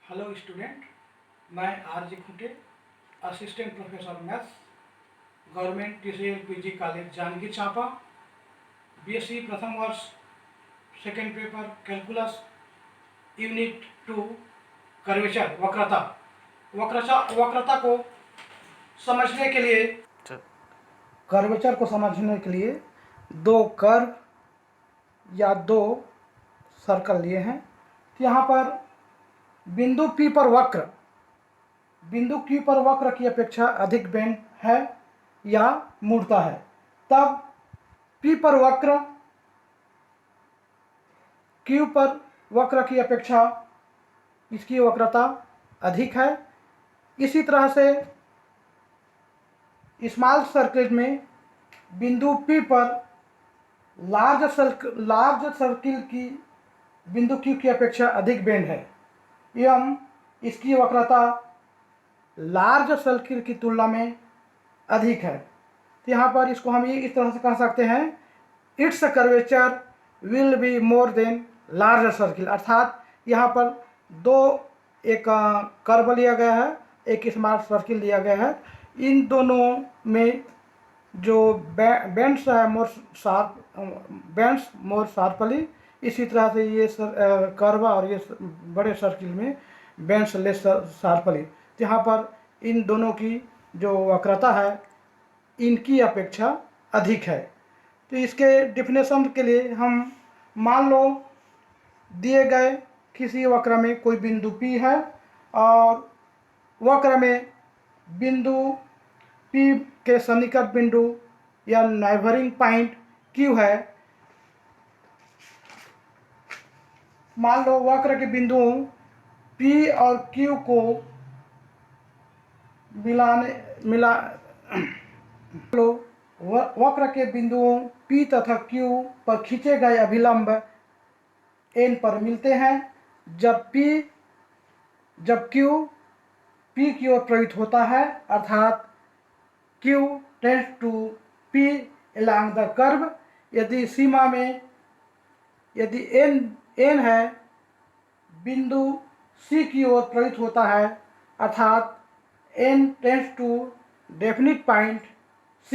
Hello student, मैं R G. Khunte, assistant professor maths, government TCL PG college Janjgir Champa, BSc प्रथम वर्ष second paper calculus unit 2 curvature वक्रता को समझने के लिए कर्वेचर को समझने के लिए दो कर्व या दो सर्कल लिए हैं। यहाँ पर बिंदु P पर वक्र की अपेक्षा अधिक बेंड है या मुड़ता है, तब P पर वक्र Q पर वक्र की अपेक्षा इसकी वक्रता अधिक है। इसी तरह से स्मॉल सर्किल में बिंदु P पर लार्ज सर्किल की बिंदु Q की अपेक्षा अधिक बेंड है एवं इसकी वक्रता लार्ज सर्किल की तुलना में अधिक है। तो यहाँ पर इसको हम ये इस तरह से कह सकते हैं, it's curvature will be more than large circle. अर्थात यहाँ पर एक कर्व लिया गया है, एक स्मॉल सर्किल लिया गया है। इन दोनों में जो बेंड्स है मोर शार्पली, इसी तरह से ये कर्व और ये बड़े सर्किल में बेंड्स लेस शार्पली। तो यहाँ पर इन दोनों की जो वक्रता है इनकी अपेक्षा अधिक है। तो इसके डिफिनेशन के लिए हम मान लो दिए गए किसी वक्र में कोई बिंदु P है और वक्र में बिंदु P के सन्निकट बिंदु या नाइबरिंग पॉइंट Q है। मान लो वक्र के बिंदुओं P और Q को वक्र के बिंदुओं P तथा Q पर खींचे गए अभिलंब N पर मिलते हैं। जब Q P की ओर प्रवृत्त होता है, अर्थात Q tends to P along the curve. यदि सीमा में यदि N है बिंदु C की ओर प्रवृत्त होता है, अर्थात N tends to definite point C,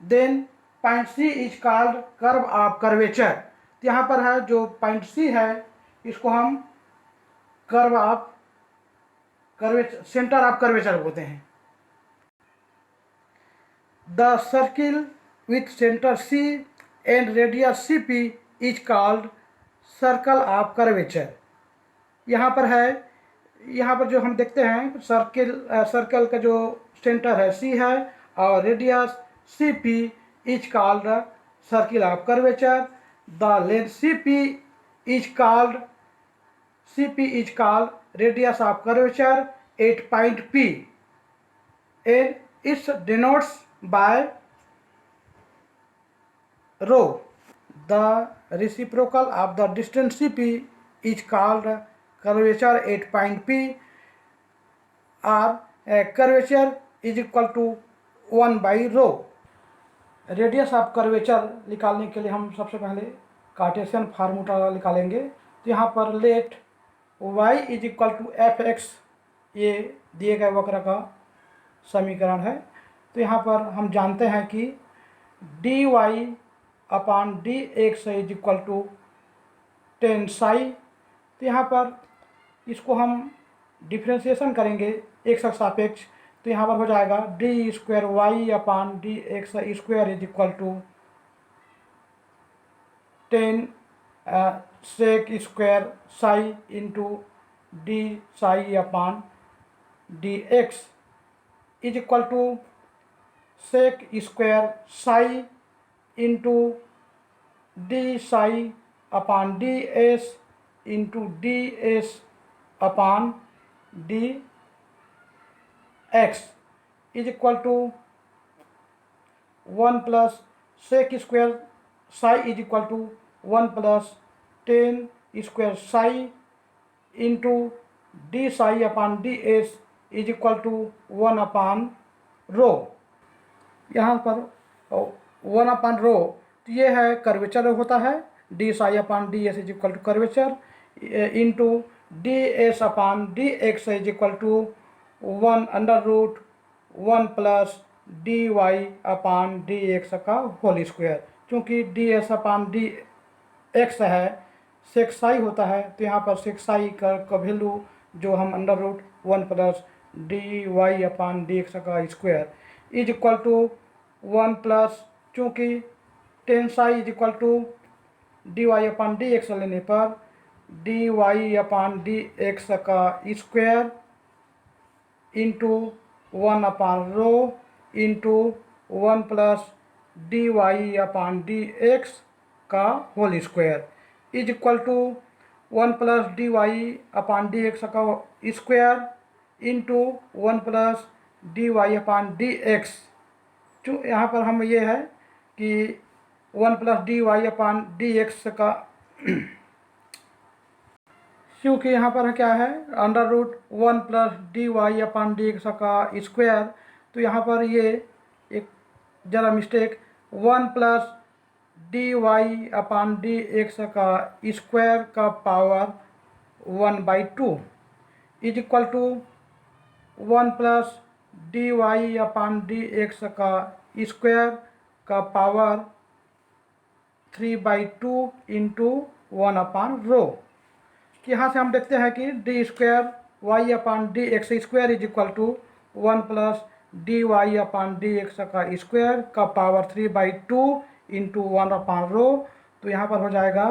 then point C is called curve of curvature. यहाँ पर है जो पॉइंट C है, इसको हम curve of curvature, centre of curvature बोलते हैं। The circle with centre C and radius CP is called circle of curvature. यहाँ पर जो हम देखते हैं सर्कल का जो सेंटर है C है और radius CP is called circle of curvature. The length CP is called radius of curvature at point P and it's denotes by rho. The reciprocal of the distance CP is called curvature at point P, or curvature is equal to 1 by rho. Radius of curvature निकालने के लिए हम सबसे पहले Cartesian formula निकालेंगे। तो यहाँ पर let y is equal to fx, ये दिए गए वक्र का समीकरण है। तो यहाँ पर हम जानते हैं कि dy upon dx is equal to 10 psi. तो यहाँ पर इसको हम डिफ्रेंशिएशन करेंगे x के सापेक्ष। तो यहाँ पर हो जाएगा D square Y upon D X square is equal to 10 sec square psi into D psi upon D x is equal to sec square psi into D psi upon D S into D S upon D x is equal to 1 plus sec square psi is equal to 1 plus 10 square psi into D psi upon D S is equal to 1 upon रो। यहाँ पर 1 upon रो, तो ये है curvature होता है, D psi upon D S is equal to curvature into D S upon D x is equal to 1 plus D Y upon D X का whole square. चूँकि D S upon D X है sec psi होता है, तो यहाँ पर सेक्साई का value जो हम √1 plus D Y upon D X का square is equal to 1 plus, चूँकि tan psi is equal to D Y upon D X लेने पर D Y upon D X का square into 1 upon rho into 1 plus D Y upon D X का whole square is equal to 1 plus D Y upon D X का square into 1 plus D Y upon D X. यहाँ पर हम ये है कि 1 plus D Y upon D X का क्योंकि यहाँ पर क्या है √1 plus D Y upon D X का स्क्वायर, तो यहाँ पर ये एक ज़रा mistake 1 plus D Y upon D X का स्क्वायर का power 1/2 is equal to 1 plus D Y upon D X का स्क्वायर का पावर 3/2 इंटू 1 अपान रो। यहाँ से हम देखते हैं कि D square Y upon D X square is equal to 1 plus D Y upon D X का square का पावर 3/2 इंटू 1 अपान रो। तो यहाँ पर हो जाएगा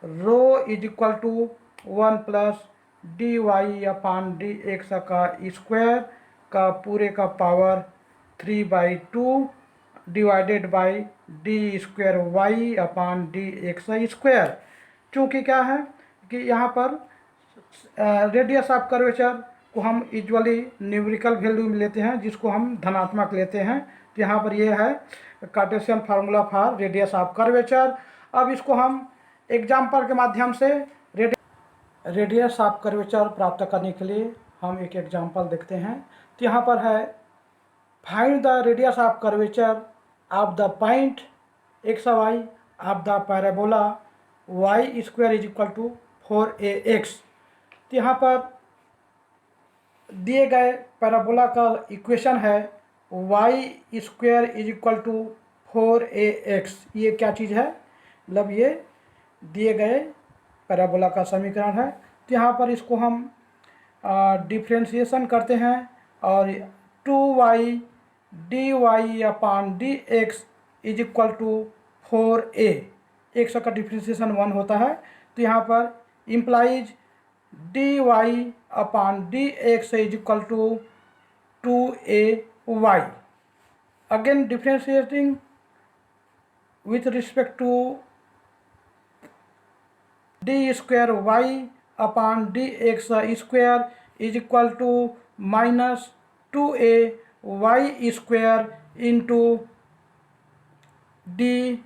rho is equal to 1 plus D Y upon D X का square का पूरे का power 3/2 divided by D square Y upon D X square. चूँकि क्या है कि यहाँ पर रेडियस ऑफ कर्वेचर को हम यूजुअली न्यूमेरिकल वैल्यू में लेते हैं, जिसको हम धनात्मक लेते हैं। तो यहाँ पर ये है Cartesian formula for radius of curvature. अब इसको हम एग्जाम्पल के माध्यम से रेडियस ऑफ कर्वेचर प्राप्त करने के लिए हम एक एग्जाम्पल देखते हैं। तो यहाँ पर है find the radius of curvature of the point x y of the parabola y square is equal to 4ax। तो यहाँ पर दिए गए पैराबोला का इक्वेशन है Y square is equal to 4ax। ये क्या चीज़ है, मतलब ये दिए गए पैराबोला का समीकरण है। तो यहाँ पर इसको हम डिफ्रेंशिएशन करते हैं और 2y d Y upon D x is equal to 4a, x का डिफ्रेंशिएशन 1 होता है। तो यहाँ पर implies d Y upon D x is equal to 2ay। Again differentiating with respect to d square y upon dx square is equal to minus 2a y square into dy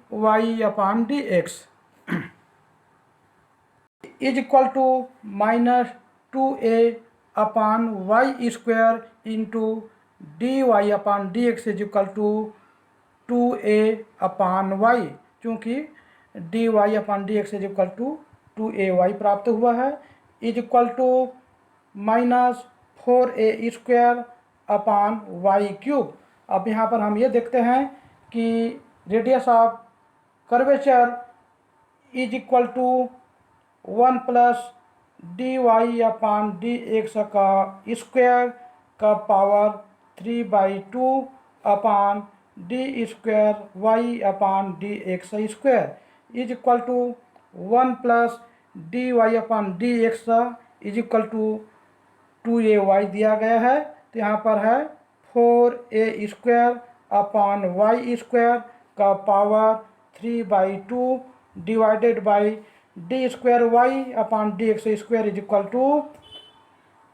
upon dx is equal to minus 2a upon y square into dy upon dx is equal to 2a upon Y. चूँकि D Y upon D x is equal to 2ay प्राप्त हुआ है, is equal to minus 4a square upon Y cube. अब यहाँ पर हम ये देखते हैं कि radius of curvature is equal to 1 plus D Y upon D X का स्क्वायर का power 3/2 upon D square Y upon D X square is equal to 1 plus D Y upon D x is equal to 2ay दिया गया है। तो यहाँ पर है 4a square upon Y square का power 3/2 divided by D square Y upon D X square is equal to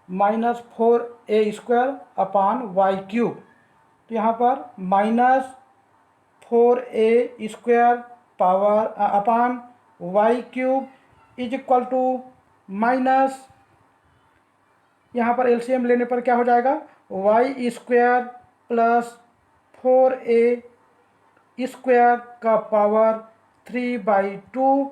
minus 4a square upon Y cube. तो यहाँ पर minus 4a square power upon Y cube is equal to minus, यहाँ पर LCM लेने पर क्या हो जाएगा, Y square plus 4a square का पावर 3/2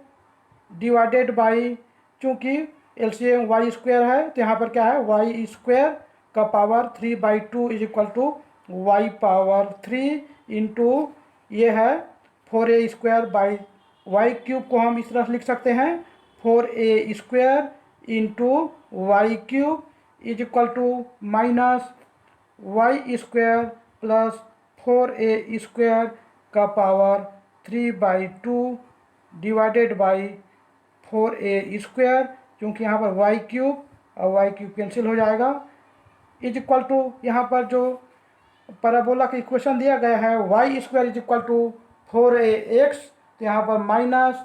डिवाइडेड बाई, चूँकि एलसीएम वाई स्क्वायर है, तो यहाँ पर क्या है, वाई स्क्वायर का power 3/2 is equal to y power 3 into ये है 4a square by Y cube को हम इस तरह से लिख सकते हैं 4a square into Y cube is equal to minus Y square plus 4a square का power 3/2 divided by 4a square, क्योंकि यहाँ पर वाई क्यूब और वाई क्यूब कैंसिल हो जाएगा, इज इक्वल टू यहाँ पर जो पैराबोला का इक्वेशन दिया गया है Y square is equal to 4ax, तो यहाँ पर minus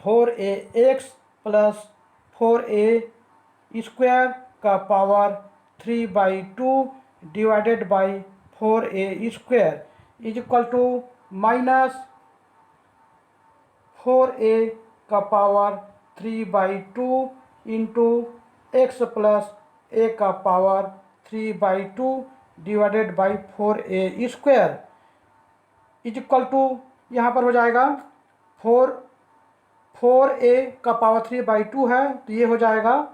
4ax plus 4a square का power 3/2 divided by 4a square is equal to minus 4a का power 3/2 into x plus a का power 3/2 divided by 4a square is equal to यहाँ पर हो जाएगा 4a का पावर 3/2 है, तो ये हो जाएगा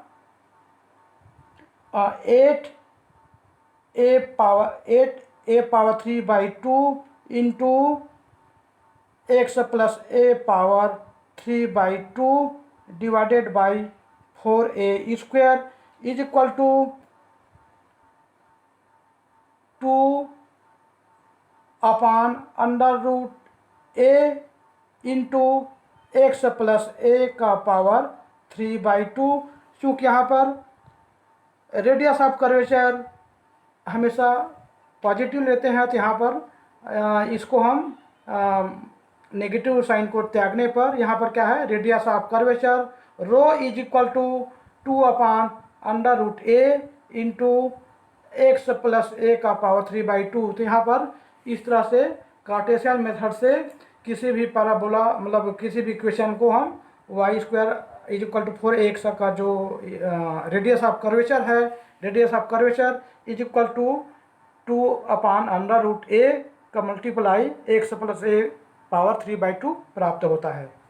8a power 3/2 into x plus a power 3/2 divided by 4a square is equal to 2 upon under root a into x plus a का पावर 3/2। चूँकि यहाँ पर रेडियस ऑफ कर्वेचर हमेशा पॉजिटिव लेते हैं, तो यहाँ पर इसको हम नेगेटिव साइन को त्यागने पर यहाँ पर क्या है, radius of curvature rho is equal to 2 upon under root a into x plus a का पावर 3/2। तो यहाँ पर इस तरह से कार्टेशियन मेथड से किसी भी पैराबोला मतलब किसी भी इक्वेशन को हम y square is equal to 4ax का जो रेडियस ऑफ कर्वेचर है, radius of curvature is equal to 2 upon under root a का multiply x plus a power 3/2 प्राप्त होता है।